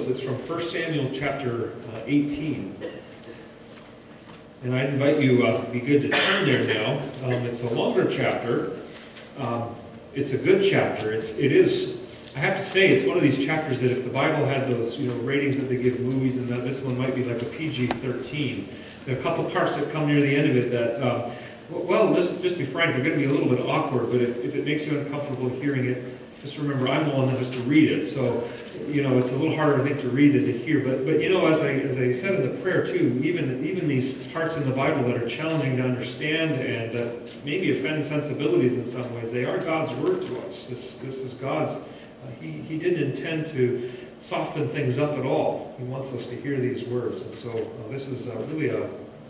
Bibles, it's from 1 Samuel chapter 18. And I invite you, be good to turn there now. It's a longer chapter. It's a good chapter. It is, I have to say, it's one of these chapters that if the Bible had those, ratings that they give movies, and that this one might be like a PG-13. There are a couple parts that come near the end of it that, well, just be frank, they're going to be a little bit awkward, but if it makes you uncomfortable hearing it, just remember I'm the one that has to read it. So, it's a little harder, I think, to read than to hear. But as I said in the prayer too, even these parts in the Bible that are challenging to understand and that maybe offend sensibilities in some ways, they are God's word to us. This is God's. He didn't intend to soften things up at all. He wants us to hear these words. And so this is really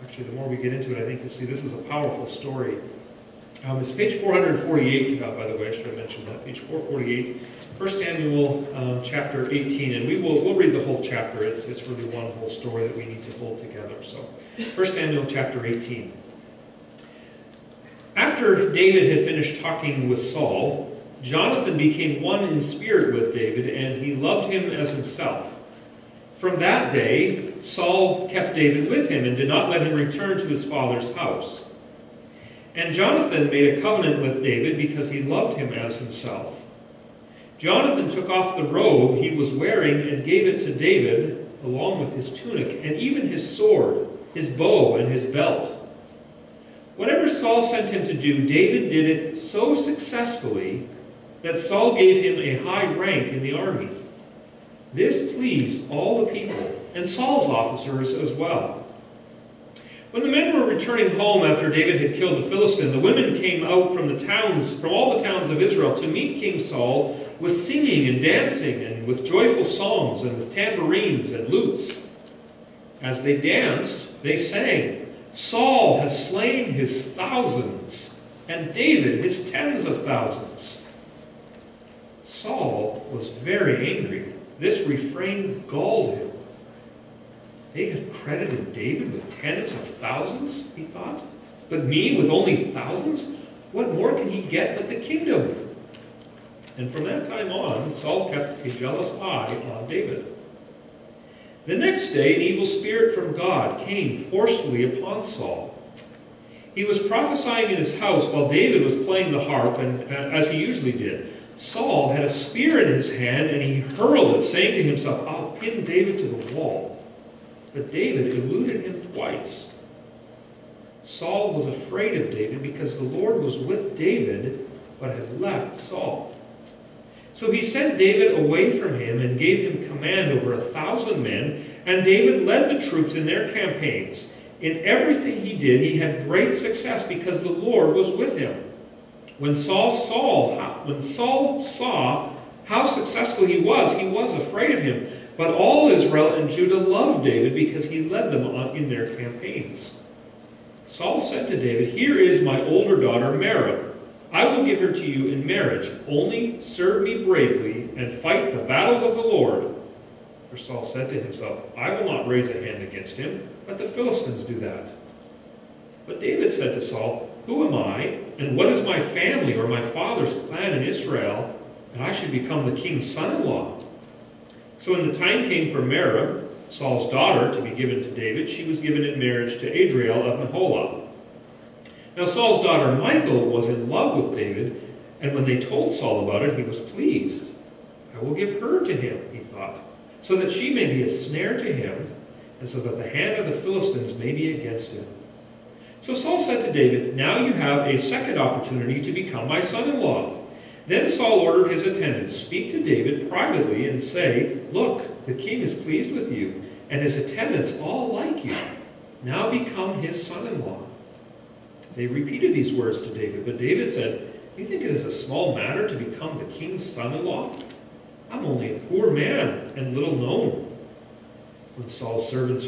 actually, the more we get into it, I think you'll see this is a powerful story. It's page 448, by the way, I should have mentioned that. Page 448, 1 Samuel chapter 18, and we'll read the whole chapter. It's really one whole story that we need to hold together. So, 1 Samuel chapter 18. After David had finished talking with Saul, Jonathan became one in spirit with David, and he loved him as himself. From that day, Saul kept David with him and did not let him return to his father's house. And Jonathan made a covenant with David because he loved him as himself. Jonathan took off the robe he was wearing and gave it to David, along with his tunic, and even his sword, his bow, and his belt. Whatever Saul sent him to do, David did it so successfully that Saul gave him a high rank in the army. This pleased all the people, and Saul's officers as well. When the men were returning home after David had killed the Philistine, the women came out from all the towns of Israel to meet King Saul with singing and dancing and with joyful songs and with tambourines and lutes. As they danced, they sang, "Saul has slain his thousands, and David his tens of thousands." Saul was very angry. This refrain galled him. They have credited David with tens of thousands, he thought. But me with only thousands? What more can he get but the kingdom? And from that time on, Saul kept a jealous eye on David. The next day, an evil spirit from God came forcefully upon Saul. He was prophesying in his house while David was playing the harp, and as he usually did. Saul had a spear in his hand, and he hurled it, saying to himself, "I'll pin David to the wall." But David eluded him twice. Saul was afraid of David because the Lord was with David, but had left Saul. So he sent David away from him and gave him command over 1,000 men, and David led the troops in their campaigns. In everything he did, he had great success because the Lord was with him. When Saul saw how successful he was afraid of him. But all Israel and Judah loved David because he led them in their campaigns. Saul said to David, "Here is my older daughter Merab. I will give her to you in marriage. Only serve me bravely and fight the battles of the Lord." For Saul said to himself, "I will not raise a hand against him, but the Philistines do that." But David said to Saul, "Who am I, and what is my family or my father's clan in Israel, that I should become the king's son-in-law?" So when the time came for Merab, Saul's daughter, to be given to David, she was given in marriage to Adriel of Meholah. Now Saul's daughter Michal was in love with David, and when they told Saul about it, he was pleased. "I will give her to him," he thought, "so that she may be a snare to him, and so that the hand of the Philistines may be against him." So Saul said to David, "Now you have a second opportunity to become my son-in-law." Then Saul ordered his attendants, "Speak to David privately and say, 'Look, the king is pleased with you, and his attendants all like you. Now become his son-in-law.'" They repeated these words to David, but David said, "You think it is a small matter to become the king's son-in-law? I'm only a poor man and little known." When Saul's servants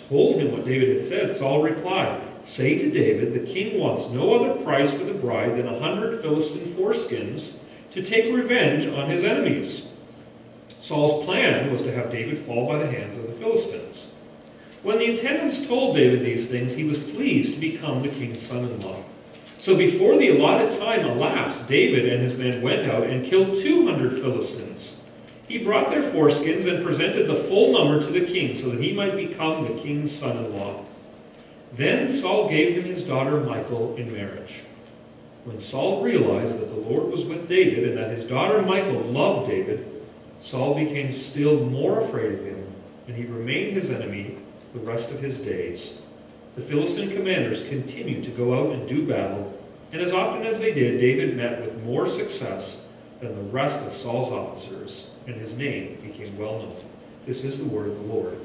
told him what David had said, Saul replied, "Say to David, the king wants no other price for the bride than 100 Philistine foreskins to take revenge on his enemies." Saul's plan was to have David fall by the hands of the Philistines. When the attendants told David these things, he was pleased to become the king's son-in-law. So before the allotted time elapsed, David and his men went out and killed 200 Philistines. He brought their foreskins and presented the full number to the king, so that he might become the king's son-in-law. Then Saul gave him his daughter Michal in marriage. When Saul realized that the Lord was with David and that his daughter Michal loved David, Saul became still more afraid of him, and he remained his enemy the rest of his days. The Philistine commanders continued to go out and do battle, and as often as they did, David met with more success than the rest of Saul's officers, and his name became well known. This is the word of the Lord.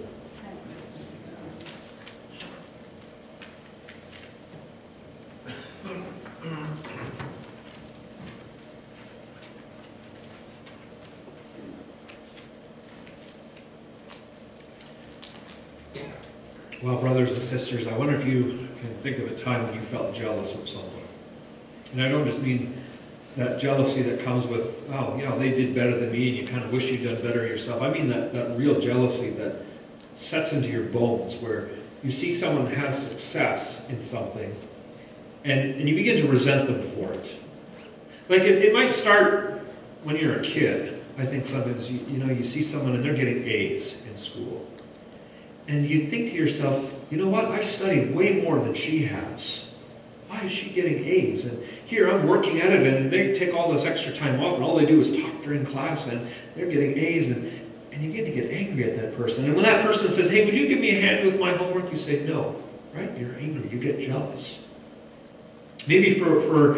Well, brothers and sisters, I wonder if you can think of a time when you felt jealous of someone. And I don't just mean that jealousy that comes with, oh, yeah, they did better than me, and you kind of wish you'd done better yourself. I mean that real jealousy that sets into your bones, where you see someone has success in something, and you begin to resent them for it. Like, it might start when you're a kid. I think sometimes, you see someone and they're getting A's in school. And you think to yourself, you know what, I've studied way more than she has. Why is she getting A's? And here I'm working at it, and they take all this extra time off, and all they do is talk during class, and they're getting A's, and you get to get angry at that person. And when that person says, hey, would you give me a hand with my homework? You say, no, right? You're angry. You get jealous. Maybe for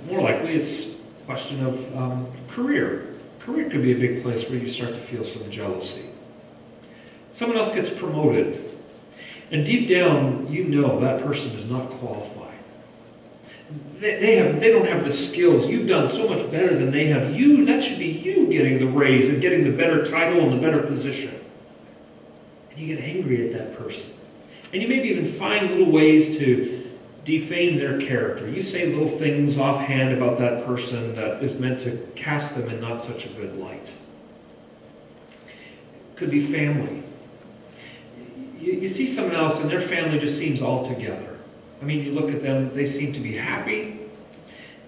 more likely, it's a question of career. Career could be a big place where you start to feel some jealousy. Someone else gets promoted, and deep down, you know that person is not qualified. They don't have the skills. You've done so much better than they have. That should be you getting the raise and getting the better title and the better position. And you get angry at that person. And you maybe even find little ways to defame their character. You say little things offhand about that person that is meant to cast them in not such a good light. It could be family. You see someone else and their family just seems all together. I mean, you look at them, they seem to be happy.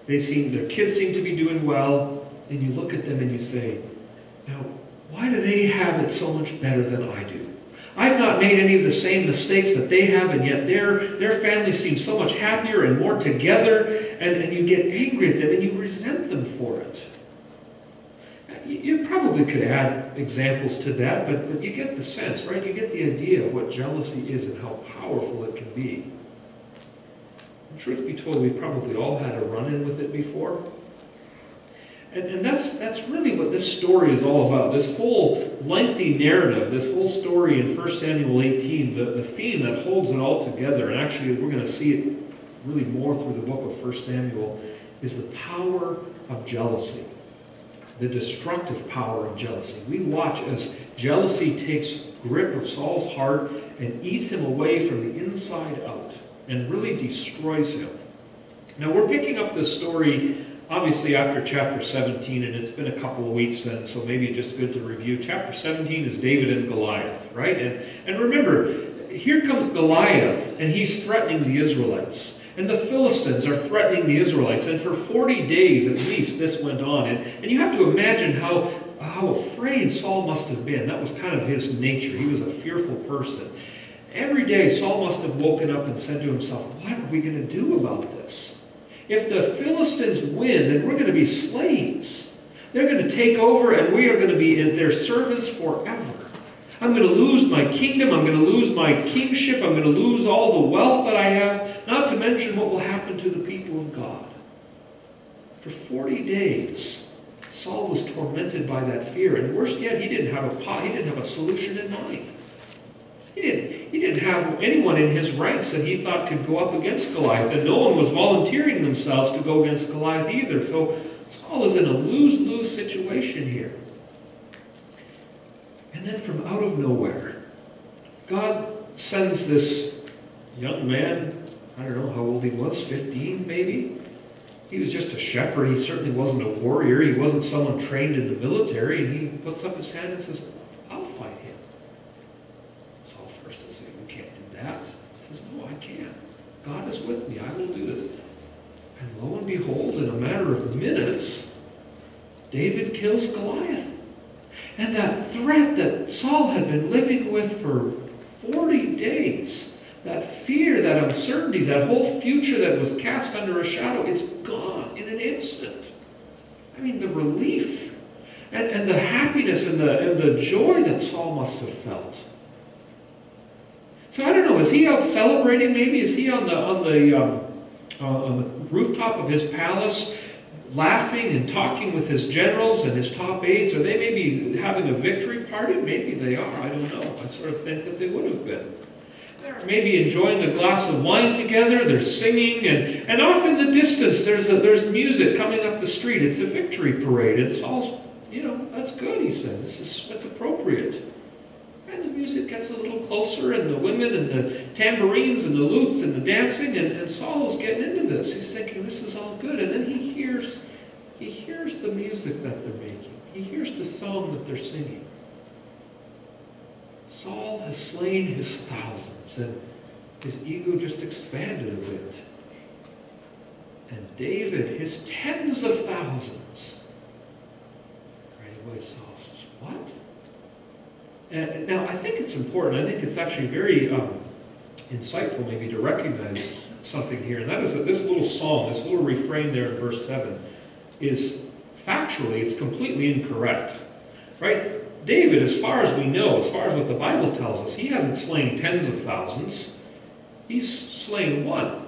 Their kids seem to be doing well. And you look at them and you say, now, why do they have it so much better than I do? I've not made any of the same mistakes that they have, and yet their family seems so much happier and more together, and you get angry at them and you resent them for it. You probably could add examples to that, but you get the sense, right? You get the idea of what jealousy is and how powerful it can be. And truth be told, we've probably all had a run-in with it before. And that's really what this story is all about. This whole lengthy narrative, this whole story in 1 Samuel 18, the theme that holds it all together, and actually we're going to see it really more through the book of 1 Samuel, is the power of jealousy. The destructive power of jealousy. We watch as jealousy takes grip of Saul's heart and eats him away from the inside out and really destroys him. Now we're picking up this story obviously after chapter 17, and it's been a couple of weeks, and so maybe just good to review. Chapter 17 is David and Goliath, right? And remember, here comes Goliath, and he's threatening the Israelites. And the Philistines are threatening the Israelites. And for 40 days at least this went on. And you have to imagine how afraid Saul must have been. That was kind of his nature. He was a fearful person. Every day Saul must have woken up and said to himself, what are we going to do about this? If the Philistines win, then we're going to be slaves. They're going to take over, and we are going to be their servants forever. I'm going to lose my kingdom. I'm going to lose my kingship. I'm going to lose all the wealth that I have, not to mention what will happen to the people of God. For 40 days, Saul was tormented by that fear, and worse yet, he didn't have a solution in mind. He didn't have anyone in his ranks that he thought could go up against Goliath, and no one was volunteering themselves to go against Goliath either. So Saul is in a lose-lose situation here. And then from out of nowhere, God sends this young man, I don't know how old he was, 15 maybe? He was just a shepherd. He certainly wasn't a warrior. He wasn't someone trained in the military. And he puts up his hand and says, I'll fight him. Saul first says, you can't do that. He says, no, I can. God is with me. I will do this. And lo and behold, in a matter of minutes, David kills Goliath. And that threat that Saul had been living with for 40 days, that fear, that uncertainty, that whole future that was cast under a shadow, it's gone in an instant. I mean, the relief and the happiness and the joy that Saul must have felt. So I don't know, is he out celebrating maybe? Is he on the rooftop of his palace laughing and talking with his generals and his top aides? Are they maybe having a victory party? Maybe they are, I don't know. I sort of think that they would have been. They're maybe enjoying a glass of wine together, they're singing, and off in the distance there's music coming up the street. It's a victory parade, and Saul's, that's good, he says. That's appropriate. And the music gets a little closer, and the women and the tambourines and the lutes and the dancing, and Saul is getting into this. He's thinking this is all good, and then he hears the music that they're making. He hears the song that they're singing. Saul has slain his thousands, and his ego just expanded a bit. And David, his tens of thousands. Right away, Saul says, what? And now, I think it's important. I think it's actually very insightful maybe to recognize something here. And that is that this little song, this little refrain there in verse 7, is factually, it's completely incorrect. Right? David, as far as we know, as far as what the Bible tells us, he hasn't slain tens of thousands. He's slain one.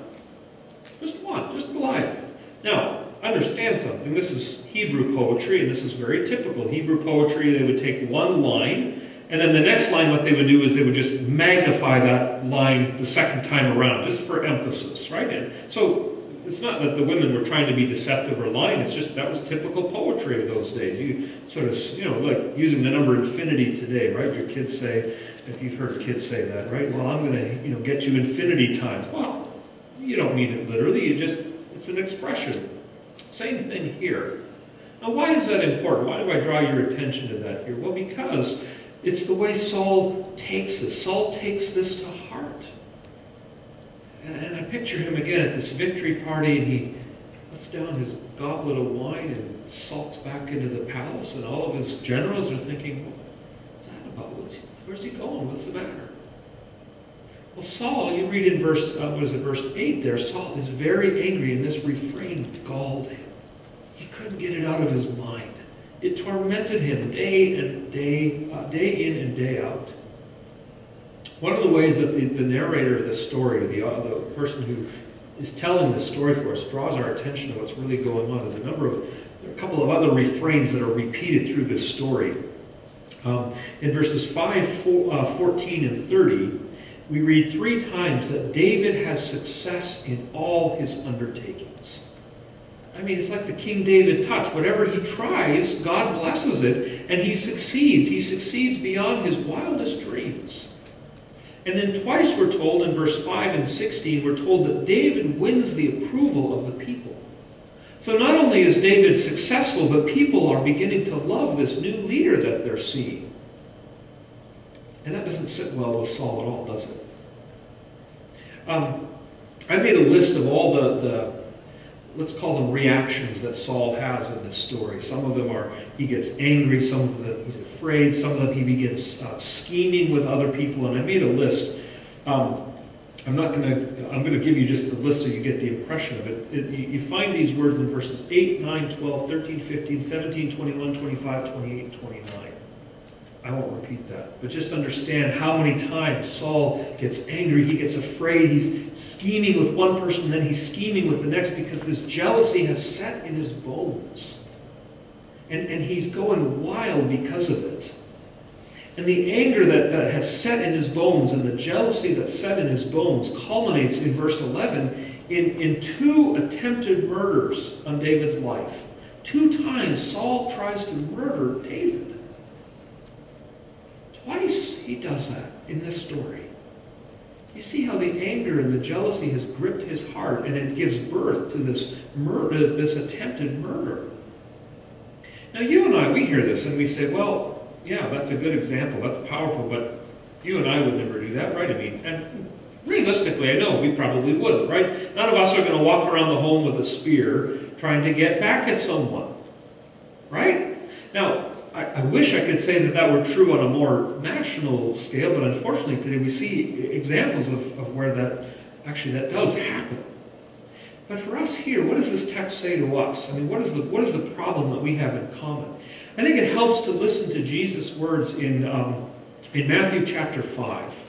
Just one, just Goliath. Now, understand something. This is Hebrew poetry, and this is very typical. Hebrew poetry, they would take one line, and then the next line, what they would do is they would just magnify that line the second time around, just for emphasis, right? And so it's not that the women were trying to be deceptive or lying. It's just that was typical poetry of those days. You sort of, like using the number infinity today, right? Your kids say, if you've heard kids say that, right? Well, I'm going to, get you infinity times. Well, you don't mean it literally. It's an expression. Same thing here. Now, why is that important? Why do I draw your attention to that here? Well, because it's the way Saul takes this. Saul takes this to heart. And I picture him again at this victory party, and he puts down his goblet of wine and sulks back into the palace, and all of his generals are thinking, what's that about? Where's he going? What's the matter? Well, Saul, you read in verse 8 there, Saul is very angry, and this refrain galled him. He couldn't get it out of his mind. It tormented him day in and day out. One of the ways that the narrator of this story, the person who is telling this story for us, draws our attention to what's really going on is there are a couple of other refrains that are repeated through this story. In verses 5, 14, and 30, we read 3 times that David has success in all his undertakings. I mean, it's like the King David touch. Whatever he tries, God blesses it, and he succeeds. He succeeds beyond his wildest dreams. And then twice we're told, in verse 5 and 16, we're told that David wins the approval of the people. So not only is David successful, but people are beginning to love this new leader that they're seeing. And that doesn't sit well with Saul at all, does it? I made a list of all the let's call them reactions that Saul has in this story. Some of them are, he gets angry, some of them he's afraid, some of them he begins scheming with other people, and I made a list. I'm going to give you just a list so you get the impression of it. You find these words in verses 8, 9, 12, 13, 15, 17, 21, 25, 28, and 29. I won't repeat that, but just understand how many times Saul gets angry, he gets afraid, he's scheming with one person, then he's scheming with the next because this jealousy has set in his bones. And he's going wild because of it. And the anger that has set in his bones and the jealousy that's set in his bones culminates in verse 11 in 2 attempted murders on David's life. 2 times Saul tries to murder David. Twice he does that in this story. You see how the anger and the jealousy has gripped his heart, and it gives birth to this murder, this attempted murder. Now you and I, we hear this and we say, well, yeah, that's a good example, that's powerful, but you and I would never do that, right? I mean, and realistically, I know we probably wouldn't, right? None of us are going to walk around the home with a spear trying to get back at someone, right? Now, I wish I could say that that were true on a more national scale, but unfortunately today we see examples of where that does happen. But for us here, what does this text say to us? I mean, what is the problem that we have in common? I think it helps to listen to Jesus' words in Matthew chapter 5.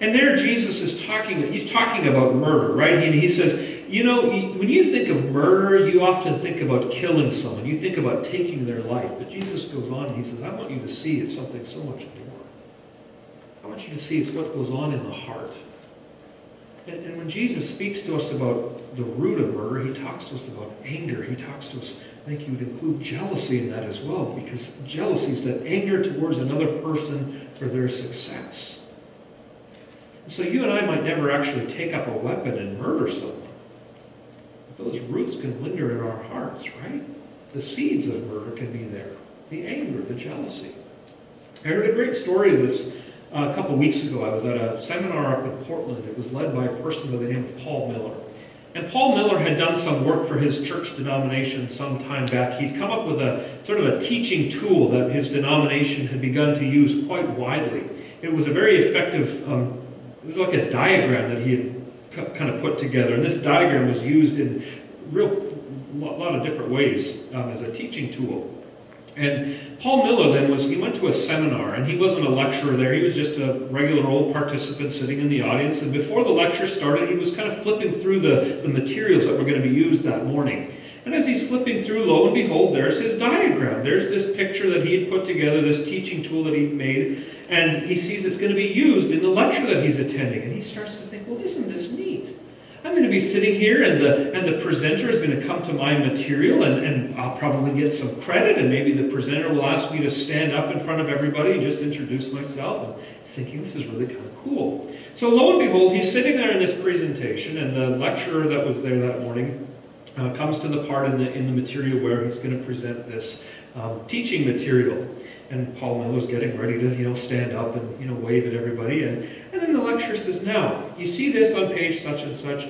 And there Jesus is he's talking about murder, right? He says, you know, when you think of murder, you often think about killing someone. You think about taking their life. But Jesus goes on and he says, I want you to see it's something so much more. I want you to see it's what goes on in the heart. And when Jesus speaks to us about the root of murder, he talks to us about anger. He talks to us, I think he would include jealousy in that as well, because jealousy is that anger towards another person for their success. And so you and I might never actually take up a weapon and murder someone. But those roots can linger in our hearts, right? The seeds of murder can be there. The anger, the jealousy. I heard a great story of this a couple weeks ago. I was at a seminar up in Portland. It was led by a person by the name of Paul Miller. And Paul Miller had done some work for his church denomination some time back. He'd come up with a sort of a teaching tool that his denomination had begun to use quite widely. It was a very effective, it was like a diagram that he had kind of put together. And this diagram was used in a lot of different ways as a teaching tool. And Paul Miller then he went to a seminar, and he wasn't a lecturer there. He was just a regular old participant sitting in the audience. And before the lecture started, he was kind of flipping through the materials that were going to be used that morning. And as he's flipping through, lo and behold, there's his diagram. There's this picture that he had put together, this teaching tool that he'd made, and he sees it's going to be used in the lecture that he's attending. And he starts to think, well, isn't this neat? I'm going to be sitting here, and the presenter is going to come to my material, and I'll probably get some credit, and maybe the presenter will ask me to stand up in front of everybody and just introduce myself. And he's thinking, this is really kind of cool. So lo and behold, he's sitting there in this presentation, and the lecturer that was there that morning comes to the part in the material where he's going to present this teaching material. And Paul Miller's getting ready to, stand up and, wave at everybody. And then the lecturer says, now, you see this on page such and such.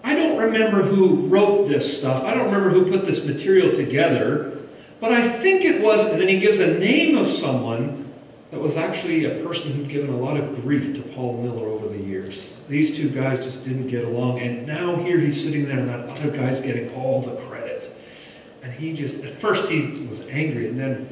I don't remember who wrote this stuff. I don't remember who put this material together. But I think it was, and then he gives a name of someone that was actually a person who'd given a lot of grief to Paul Miller over the years. These two guys just didn't get along. And now here he's sitting there, and that other guy's getting all the credit. And at first he was angry, and then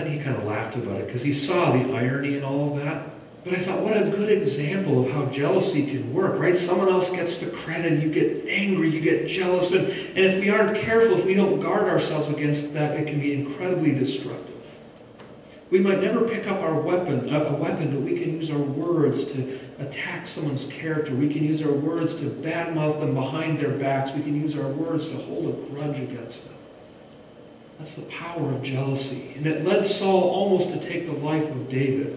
he kind of laughed about it because he saw the irony in all of that. But I thought, what a good example of how jealousy can work, right? Someone else gets the credit, you get angry, you get jealous, and if we aren't careful, if we don't guard ourselves against that, it can be incredibly destructive. We might never pick up a weapon, but we can use our words to attack someone's character. We can use our words to badmouth them behind their backs. We can use our words to hold a grudge against them. That's the power of jealousy. And it led Saul almost to take the life of David,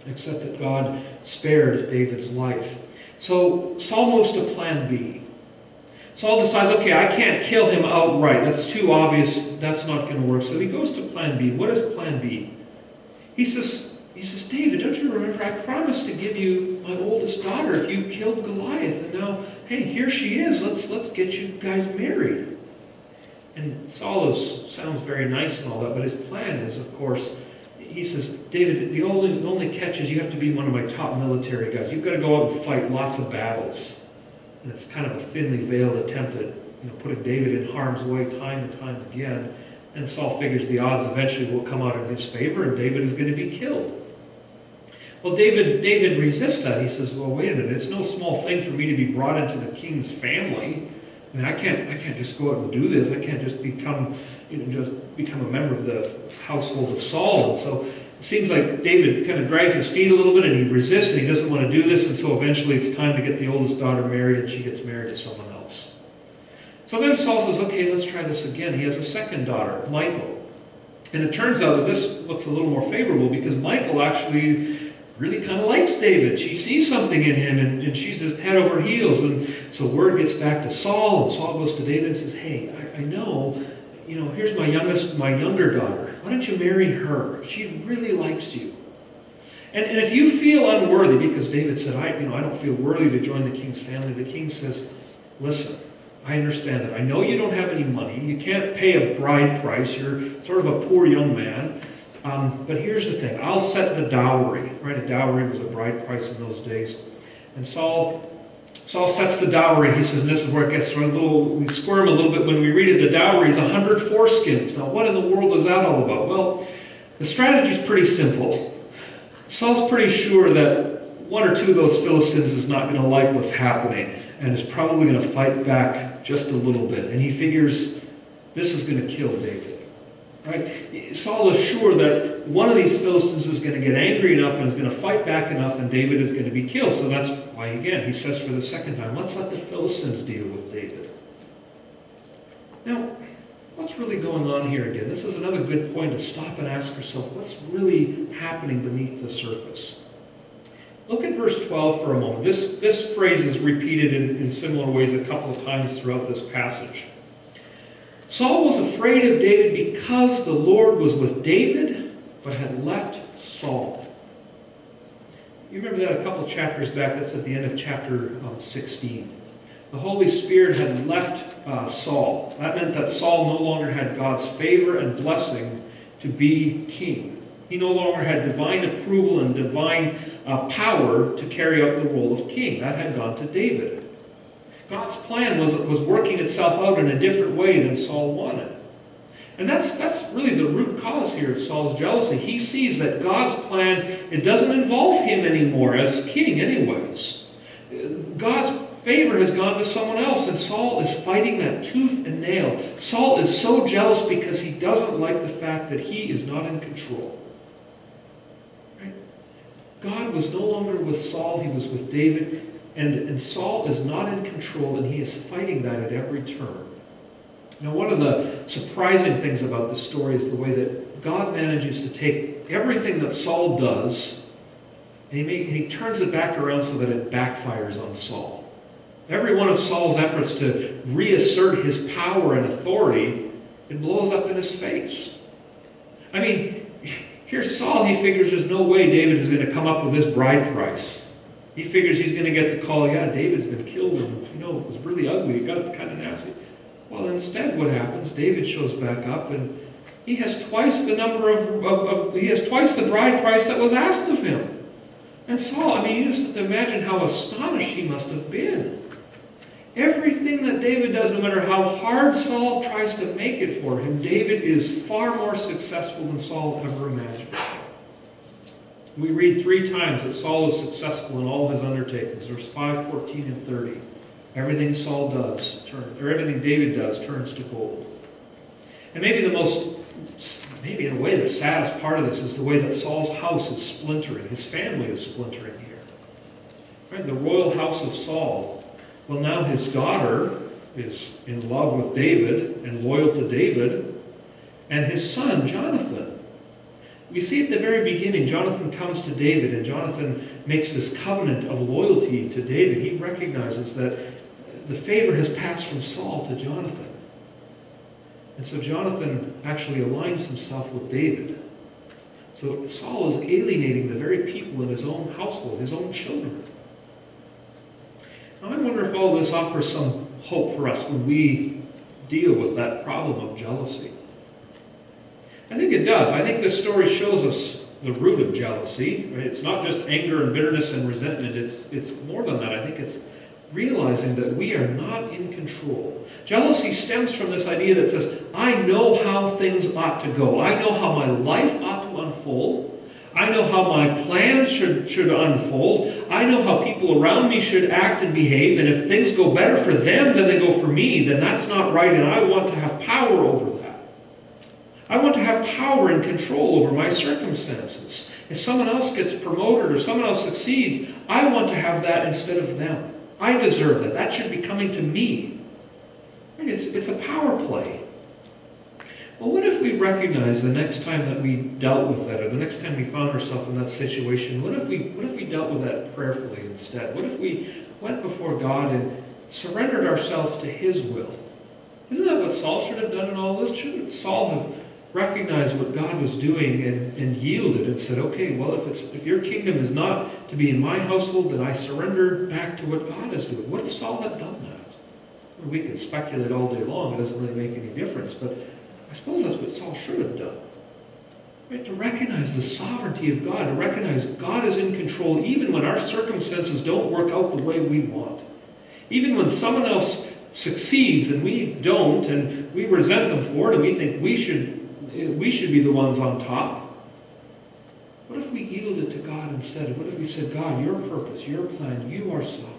except that God spared David's life. So Saul moves to plan B. Saul decides, okay, I can't kill him outright. That's too obvious. That's not going to work. So he goes to plan B. What is plan B? He says, David, don't you remember I promised to give you my oldest daughter if you killed Goliath. And now, hey, here she is. Let's get you guys married. And Saul sounds very nice and all that, but his plan is, of course, he says, David, the only catch is you have to be one of my top military guys. You've got to go out and fight lots of battles. And it's kind of a thinly veiled attempt at putting David in harm's way time and time again. And Saul figures the odds eventually will come out in his favor, and David is going to be killed. Well, David resists that. He says, well, wait a minute, it's no small thing for me to be brought into the king's family. I mean, I can't just go out and do this. I can't just become a member of the household of Saul. And so it seems like David kind of drags his feet a little bit, and he resists, and he doesn't want to do this. And so eventually it's time to get the oldest daughter married, and she gets married to someone else. So then Saul says, okay, let's try this again. He has a second daughter, Michal. And it turns out that this looks a little more favorable because Michal actually really kind of likes David. She sees something in him, and she's just head over heels. And so word gets back to Saul, and Saul goes to David and says, hey, I know, here's my younger daughter. Why don't you marry her? She really likes you. And if you feel unworthy, because David said, I don't feel worthy to join the king's family, the king says, listen, I understand that. I know you don't have any money. You can't pay a bride price. You're sort of a poor young man. But here's the thing. I'll set the dowry. Right? A dowry was a bride price in those days. And Saul sets the dowry. He says, and this is where it gets we squirm a little bit when we read it. The dowry is 100 foreskins. Now, what in the world is that all about? Well, the strategy is pretty simple. Saul's pretty sure that one or two of those Philistines is not going to like what's happening and is probably going to fight back just a little bit. And he figures this is going to kill David. Right? Saul is sure that one of these Philistines is going to get angry enough and is going to fight back enough and David is going to be killed. So that's why, again, he says for the second time, let's let the Philistines deal with David. Now, what's really going on here again? This is another good point to stop and ask yourself, what's really happening beneath the surface? Look at verse 12 for a moment. This phrase is repeated in similar ways a couple of times throughout this passage. Saul was afraid of David because the Lord was with David, but had left Saul. You remember that a couple of chapters back, that's at the end of chapter 16. The Holy Spirit had left Saul. That meant that Saul no longer had God's favor and blessing to be king. He no longer had divine approval and divine power to carry out the role of king. That had gone to David. God's plan was working itself out in a different way than Saul wanted. And that's really the root cause here of Saul's jealousy. He sees that God's plan, it doesn't involve him anymore as king anyways. God's favor has gone to someone else, and Saul is fighting that tooth and nail. Saul is so jealous because he doesn't like the fact that he is not in control. Right? God was no longer with Saul, he was with David. And Saul is not in control, and he is fighting that at every turn. Now, one of the surprising things about this story is the way that God manages to take everything that Saul does, and he turns it back around so that it backfires on Saul. Every one of Saul's efforts to reassert his power and authority, it blows up in his face. I mean, here's Saul, he figures there's no way David is going to come up with this bride price. He figures he's going to get the call, yeah, David's been killed, and, it was really ugly, it got kind of nasty. Well, instead what happens, David shows back up, and he has twice the number he has twice the bride price that was asked of him. And Saul, you just have to imagine how astonished he must have been. Everything that David does, no matter how hard Saul tries to make it for him, David is far more successful than Saul ever imagined. We read 3 times that Saul is successful in all his undertakings. Verse 5, 14, and 30. Everything everything David does turns to gold. And maybe maybe in a way the saddest part of this is the way that Saul's house is splintering. His family is splintering here. Right? The royal house of Saul. Well, now his daughter is in love with David and loyal to David. And his son, Jonathan. We see at the very beginning, Jonathan comes to David, and Jonathan makes this covenant of loyalty to David. He recognizes that the favor has passed from Saul to Jonathan. And so Jonathan actually aligns himself with David. So Saul is alienating the very people in his own household, his own children. Now I wonder if all this offers some hope for us when we deal with that problem of jealousy. I think it does. I think this story shows us the root of jealousy. Right? It's not just anger and bitterness and resentment. It's more than that. I think it's realizing that we are not in control. Jealousy stems from this idea that says, I know how things ought to go. I know how my life ought to unfold. I know how my plans should unfold. I know how people around me should act and behave. And if things go better for them than they go for me, then that's not right, and I want to have power over that. I want to have power and control over my circumstances. If someone else gets promoted or someone else succeeds, I want to have that instead of them. I deserve that. That should be coming to me. It's a power play. Well, what if we recognize the next time that we dealt with that, or the next time we found ourselves in that situation, what if we dealt with that prayerfully instead? What if we went before God and surrendered ourselves to His will? Isn't that what Saul should have done in all this? Shouldn't Saul have recognized what God was doing and yielded and said, okay, well, if your kingdom is not to be in my household, then I surrender back to what God is doing? What if Saul had done that? We can speculate all day long. It doesn't really make any difference. But I suppose that's what Saul should have done. Right? To recognize the sovereignty of God, to recognize God is in control even when our circumstances don't work out the way we want. Even when someone else succeeds and we don't, and we resent them for it, and we think we should be the ones on top. What if we yielded to God instead? What if we said, God, your purpose, your plan, you are sovereign?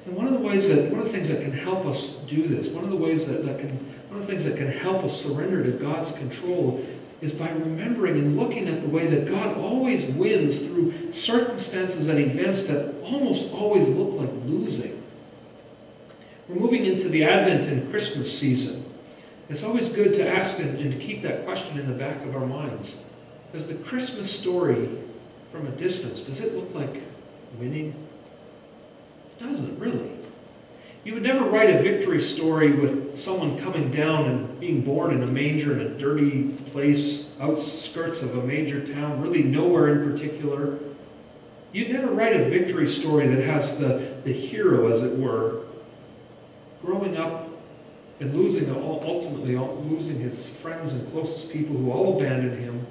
And one of the things that can help us do this, one of the things that can help us surrender to God's control is by remembering and looking at the way that God always wins through circumstances and events that almost always look like losing. We're moving into the Advent and Christmas season. It's always good to ask and to keep that question in the back of our minds. Does the Christmas story from a distance, does it look like winning? It doesn't, really. You would never write a victory story with someone coming down and being born in a manger in a dirty place, outskirts of a major town, really nowhere in particular. You'd never write a victory story that has the hero, as it were, growing up and ultimately losing his friends and closest people who all abandoned him,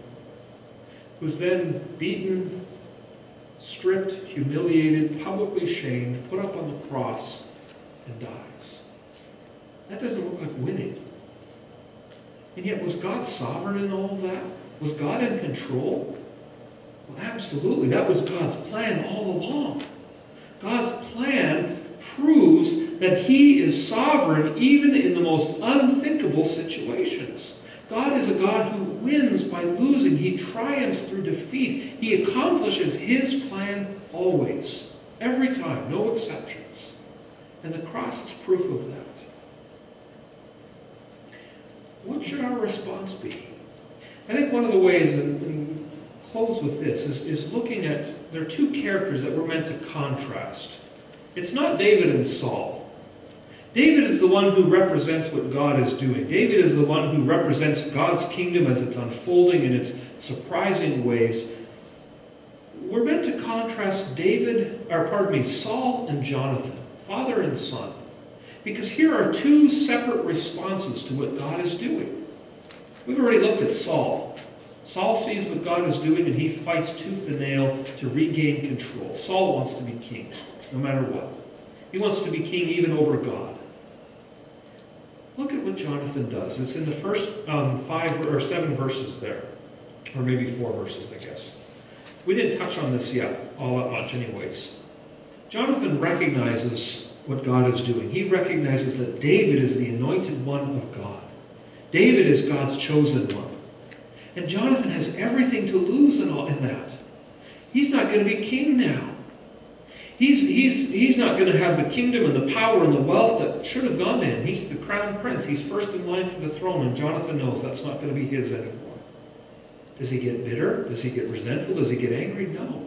who's then beaten, stripped, humiliated, publicly shamed, put up on the cross, and dies. That doesn't look like winning. And yet, was God sovereign in all of that? Was God in control? Well, absolutely. That was God's plan all along. God's plan proves that He is sovereign even in the most unthinkable situations. God is a God who wins by losing. He triumphs through defeat. He accomplishes His plan always, every time, no exceptions. And the cross is proof of that. What should our response be? I think one of the ways, and close with this, is looking at, there are two characters that we're meant to contrast. It's not David and Saul. David is the one who represents what God is doing. David is the one who represents God's kingdom as it's unfolding in its surprising ways. We're meant to contrast Saul and Jonathan, father and son. Because here are two separate responses to what God is doing. We've already looked at Saul. Saul sees what God is doing and he fights tooth and nail to regain control. Saul wants to be king, no matter what. He wants to be king even over God. Look at what Jonathan does. It's in the first 5 or 7 verses there. Or maybe 4 verses, I guess. We didn't touch on this yet, all that much anyways. Jonathan recognizes what God is doing. He recognizes that David is the anointed one of God. David is God's chosen one. And Jonathan has everything to lose in that. He's not going to be king now. He's not going to have the kingdom and the power and the wealth that should have gone to him. He's the crown prince. He's first in line for the throne, and Jonathan knows that's not going to be his anymore. Does he get bitter? Does he get resentful? Does he get angry? No.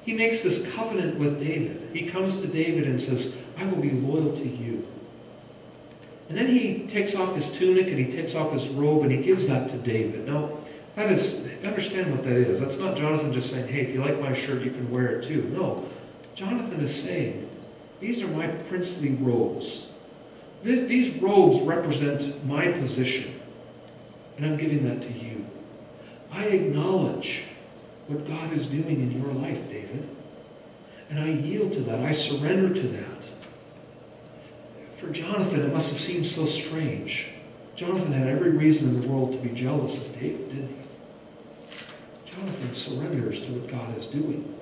He makes this covenant with David. He comes to David and says, I will be loyal to you. And then he takes off his tunic and he takes off his robe and he gives that to David. Now, understand what that is. That's not Jonathan just saying, hey, if you like my shirt, you can wear it too. No. Jonathan is saying, these are my princely robes. These robes represent my position, and I'm giving that to you. I acknowledge what God is doing in your life, David, and I yield to that. I surrender to that. For Jonathan, it must have seemed so strange. Jonathan had every reason in the world to be jealous of David, didn't he? Jonathan surrenders to what God is doing.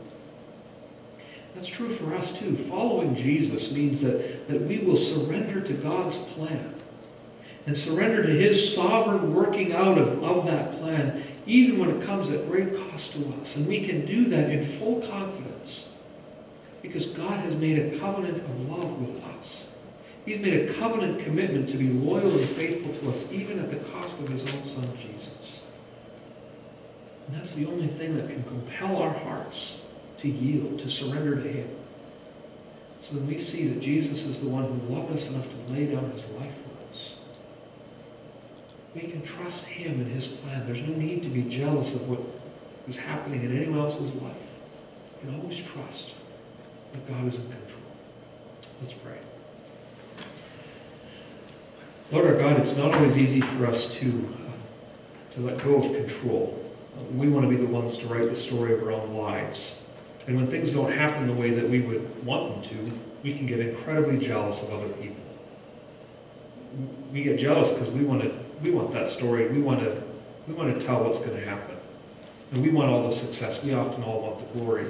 That's true for us too. Following Jesus means that we will surrender to God's plan and surrender to His sovereign working out of that plan, even when it comes at great cost to us. And we can do that in full confidence because God has made a covenant of love with us. He's made a covenant commitment to be loyal and faithful to us, even at the cost of His own Son, Jesus. And that's the only thing that can compel our hearts to yield, to surrender to Him. It's when we see that Jesus is the one who loved us enough to lay down His life for us. We can trust Him and His plan. There's no need to be jealous of what is happening in anyone else's life. You can always trust that God is in control. Let's pray. Lord our God, it's not always easy for us to to let go of control. We want to be the ones to write the story of our own lives. And when things don't happen the way that we would want them to, we can get incredibly jealous of other people. We get jealous because we want that story. We want to tell what's going to happen. And we want all the success. We often all want the glory.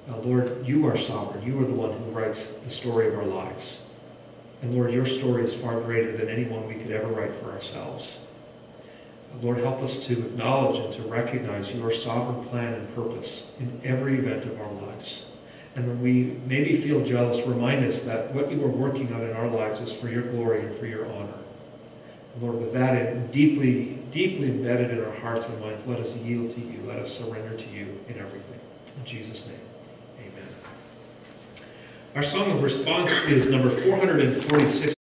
Lord, you are sovereign. You are the one who writes the story of our lives. And Lord, your story is far greater than any one we could ever write for ourselves. Lord, help us to acknowledge and to recognize your sovereign plan and purpose in every event of our lives. And when we maybe feel jealous, remind us that what you are working on in our lives is for your glory and for your honor. And Lord, with that deeply, deeply embedded in our hearts and minds, let us yield to you. Let us surrender to you in everything. In Jesus' name, amen. Our song of response is number 446.